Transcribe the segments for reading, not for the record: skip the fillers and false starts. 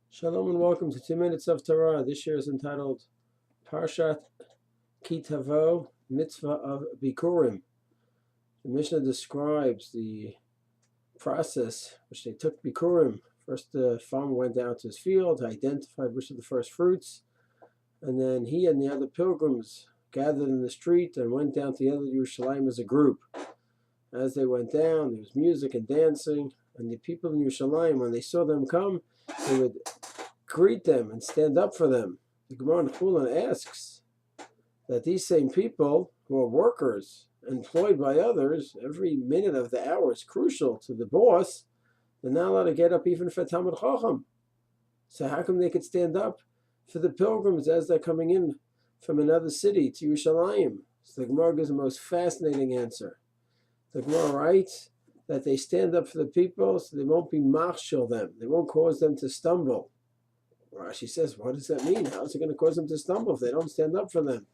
Shalom and welcome to 2 Minutes of Torah. This year is entitled Parsha Tavo, Mitzvah of Bikkurim. The Mishnah describes the process which they took Bikkurim. First, the farmer went down to his field, identified which of the first fruits, and then he and the other pilgrims gathered in the street and went down to the other Yerushalayim as a group. As they went down, there was music and dancing, and the people in Yerushalayim, when they saw them come, they would greet them and stand up for them. The Gemara Chulin asks that these same people who are workers employed by others, every minute of the hour is crucial to the boss. They're not allowed to get up even for Talmidai Chachomim. So how come they could stand up for the pilgrims as they're coming in from another city to Yerushalayim? So the Gemara gives the most fascinating answer. The Gemara writes that they stand up for the people so they won't be Machshilan them. They won't cause them to stumble. Rashi says, what does that mean? How is it going to cause them to stumble if they don't stand up for them?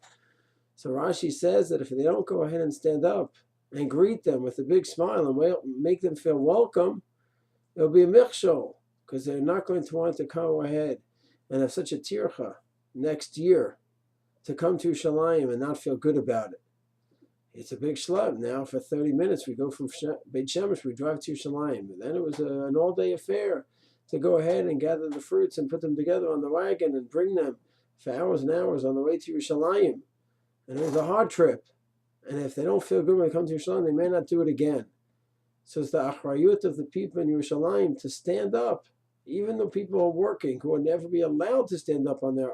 So Rashi says that if they don't go ahead and stand up and greet them with a big smile and make them feel welcome, it'll be a Machshilan, because they're not going to want to come ahead and have such a tircha next year to come to Yerushalayim and not feel good about it. It's a big schlub. Now for 30 minutes we go from Beit Shemesh, we drive to Yerushalayim. And then it was an all-day affair to go ahead and gather the fruits and put them together on the wagon and bring them for hours and hours on the way to Yerushalayim. And it was a hard trip. And if they don't feel good when they come to Yerushalayim, they may not do it again. So it's the achrayut of the people in Yerushalayim to stand up, even though people are working, who would never be allowed to stand up on their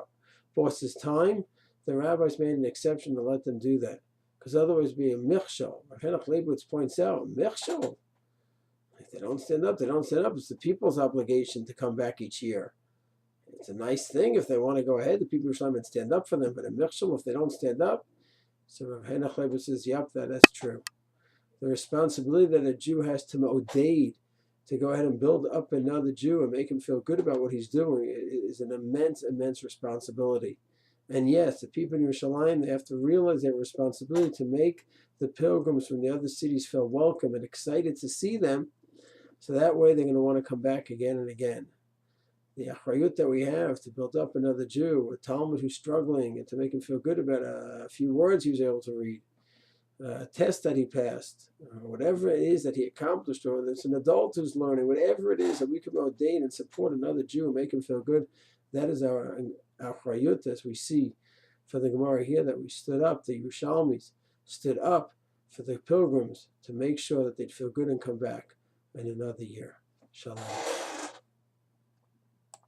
boss's time. The rabbis made an exception to let them do that, because otherwise it would be a Machshilan. Halacha Leibowitz points out, Machshilan. If they don't stand up, they don't stand up. It's the people's obligation to come back each year. It's a nice thing if they want to go ahead, the people of Yerushalayim, and stand up for them. But a Machshilan, if they don't stand up, so Halacha Leibowitz says, yep, that's true. The responsibility that a Jew has to mo'deid, to go ahead and build up another Jew and make him feel good about what he's doing, is an immense, immense responsibility. And yes, the people in Yerushalayim, they have to realize their responsibility to make the pilgrims from the other cities feel welcome and excited to see them, so that way they're going to want to come back again and again. The achrayut that we have to build up another Jew, a Talmud who's struggling, and to make him feel good about a few words he was able to read, a test that he passed, or whatever it is that he accomplished, or there's an adult who's learning, whatever it is that we can ordain and support another Jew and make him feel good, that is our achrayut, as we see for the Gemara here, that we stood up, the Yerushalmis stood up for the pilgrims to make sure that they'd feel good and come back in another year. Shalom.